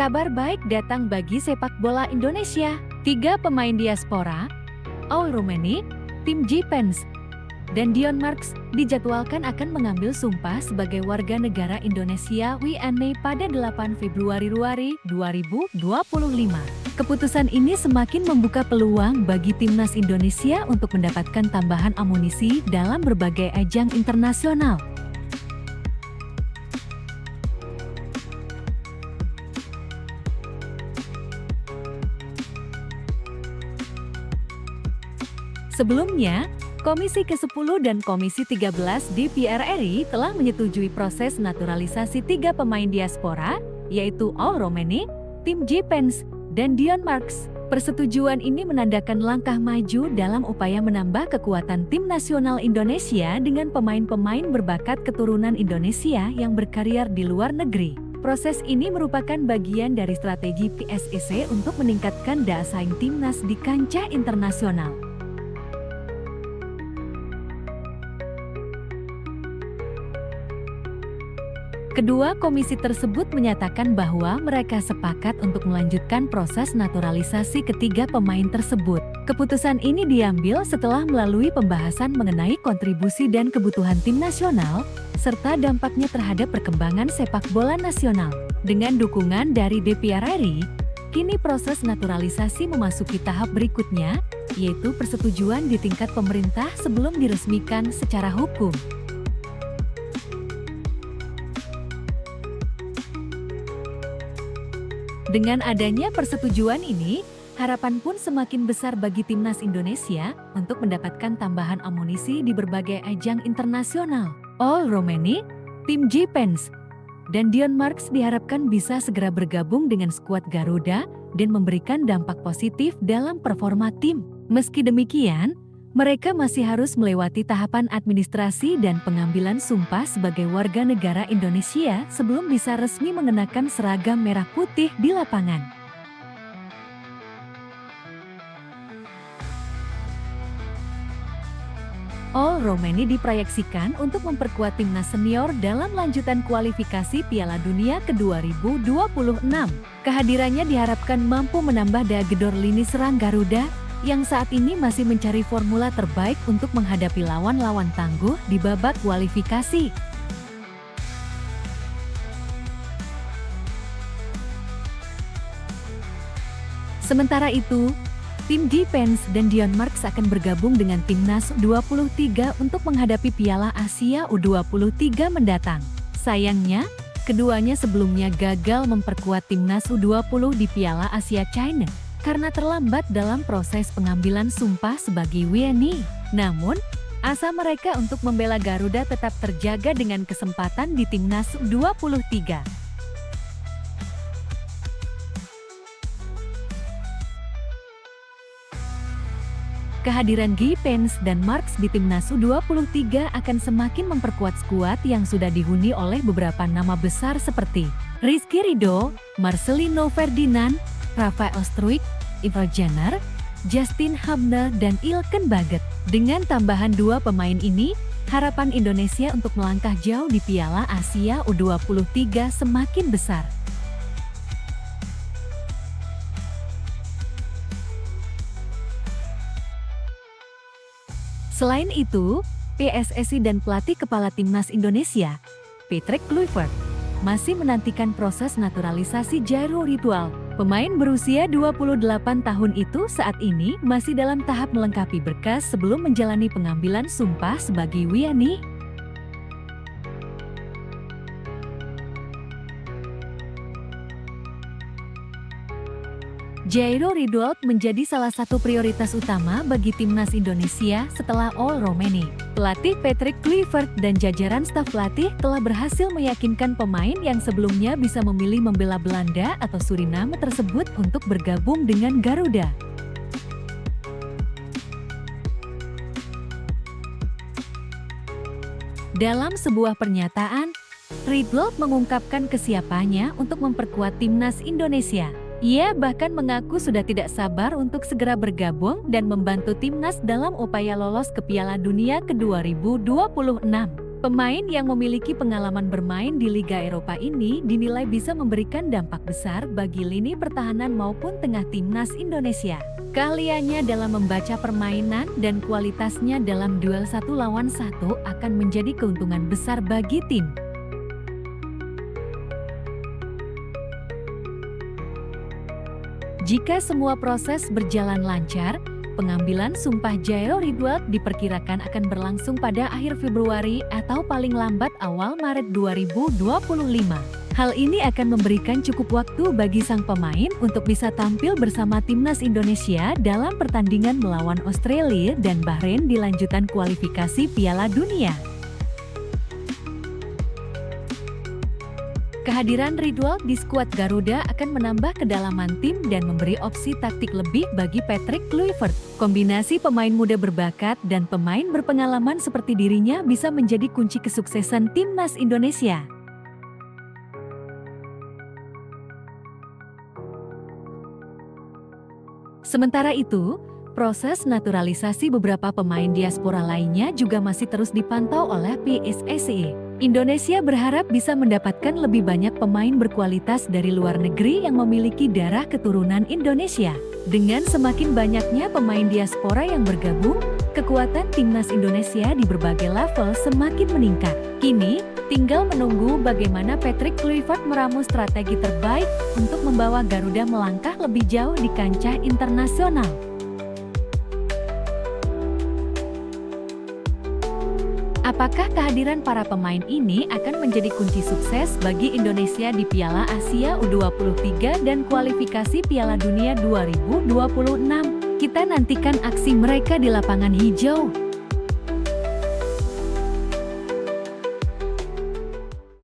Kabar baik datang bagi sepak bola Indonesia. 3 pemain diaspora, Aul Romeni, Tim Jepens, dan Dion Marks dijadwalkan akan mengambil sumpah sebagai warga negara Indonesia WNI pada 8 Februari 2025. Keputusan ini semakin membuka peluang bagi timnas Indonesia untuk mendapatkan tambahan amunisi dalam berbagai ajang internasional. Sebelumnya, Komisi ke-10 dan Komisi 13 DPR RI telah menyetujui proses naturalisasi 3 pemain diaspora, yaitu Aul Romeni, Tim Jepens, dan Dion Marks. Persetujuan ini menandakan langkah maju dalam upaya menambah kekuatan tim nasional Indonesia dengan pemain-pemain berbakat keturunan Indonesia yang berkarir di luar negeri. Proses ini merupakan bagian dari strategi PSSI untuk meningkatkan daya saing timnas di kancah internasional. Kedua komisi tersebut menyatakan bahwa mereka sepakat untuk melanjutkan proses naturalisasi ketiga pemain tersebut. Keputusan ini diambil setelah melalui pembahasan mengenai kontribusi dan kebutuhan tim nasional, serta dampaknya terhadap perkembangan sepak bola nasional. Dengan dukungan dari DPR RI, kini proses naturalisasi memasuki tahap berikutnya, yaitu persetujuan di tingkat pemerintah sebelum diresmikan secara hukum. Dengan adanya persetujuan ini, harapan pun semakin besar bagi timnas Indonesia untuk mendapatkan tambahan amunisi di berbagai ajang internasional. Aul Romeni, Tim Jepens, dan Dion Marks diharapkan bisa segera bergabung dengan skuad Garuda dan memberikan dampak positif dalam performa tim. Meski demikian, mereka masih harus melewati tahapan administrasi dan pengambilan sumpah sebagai warga negara Indonesia sebelum bisa resmi mengenakan seragam merah putih di lapangan. Aul Romeni diproyeksikan untuk memperkuat timnas senior dalam lanjutan kualifikasi Piala Dunia ke-2026. Kehadirannya diharapkan mampu menambah daya gedor lini serang Garuda yang saat ini masih mencari formula terbaik untuk menghadapi lawan-lawan tangguh di babak kualifikasi. Sementara itu, Tim Jepens dan Dion Marks akan bergabung dengan Timnas U23 untuk menghadapi Piala Asia U23 mendatang. Sayangnya, keduanya sebelumnya gagal memperkuat Timnas U20 di Piala Asia China karena terlambat dalam proses pengambilan sumpah sebagai WNI. Namun, asa mereka untuk membela Garuda tetap terjaga dengan kesempatan di Timnas U23. Kehadiran Jepens dan Marks di Timnas U23 akan semakin memperkuat skuad yang sudah dihuni oleh beberapa nama besar seperti Rizky Ridho, Marcelino Ferdinand, Rafael Struijk, Ivar Jenner, Justin Hubner, dan Ilken Baget. Dengan tambahan 2 pemain ini, harapan Indonesia untuk melangkah jauh di Piala Asia U23 semakin besar. Selain itu, PSSI dan pelatih kepala timnas Indonesia, Patrick Kluivert, masih menantikan proses naturalisasi Jairo Ritual. Pemain berusia 28 tahun itu saat ini masih dalam tahap melengkapi berkas sebelum menjalani pengambilan sumpah sebagai WNI. Jairo Ritual menjadi salah satu prioritas utama bagi timnas Indonesia setelah Aul Romeni. Pelatih Patrick Kluivert dan jajaran staf pelatih telah berhasil meyakinkan pemain yang sebelumnya bisa memilih membela Belanda atau Suriname tersebut untuk bergabung dengan Garuda. Dalam sebuah pernyataan, Ritual mengungkapkan kesiapannya untuk memperkuat timnas Indonesia. Ia bahkan mengaku sudah tidak sabar untuk segera bergabung dan membantu timnas dalam upaya lolos ke Piala Dunia ke-2026. Pemain yang memiliki pengalaman bermain di Liga Eropa ini dinilai bisa memberikan dampak besar bagi lini pertahanan maupun tengah timnas Indonesia. Keahliannya dalam membaca permainan dan kualitasnya dalam duel 1 lawan 1 akan menjadi keuntungan besar bagi tim. Jika semua proses berjalan lancar, pengambilan sumpah Jairo Ridwald diperkirakan akan berlangsung pada akhir Februari atau paling lambat awal Maret 2025. Hal ini akan memberikan cukup waktu bagi sang pemain untuk bisa tampil bersama timnas Indonesia dalam pertandingan melawan Australia dan Bahrain di lanjutan kualifikasi Piala Dunia. Kehadiran Ridwald di skuad Garuda akan menambah kedalaman tim dan memberi opsi taktik lebih bagi Patrick Kluivert. Kombinasi pemain muda berbakat dan pemain berpengalaman seperti dirinya bisa menjadi kunci kesuksesan timnas Indonesia. Sementara itu, proses naturalisasi beberapa pemain diaspora lainnya juga masih terus dipantau oleh PSSI. Indonesia berharap bisa mendapatkan lebih banyak pemain berkualitas dari luar negeri yang memiliki darah keturunan Indonesia. Dengan semakin banyaknya pemain diaspora yang bergabung, kekuatan timnas Indonesia di berbagai level semakin meningkat. Kini, tinggal menunggu bagaimana Patrick Kluivert meramu strategi terbaik untuk membawa Garuda melangkah lebih jauh di kancah internasional. Apakah kehadiran para pemain ini akan menjadi kunci sukses bagi Indonesia di Piala Asia U23 dan kualifikasi Piala Dunia 2026? Kita nantikan aksi mereka di lapangan hijau.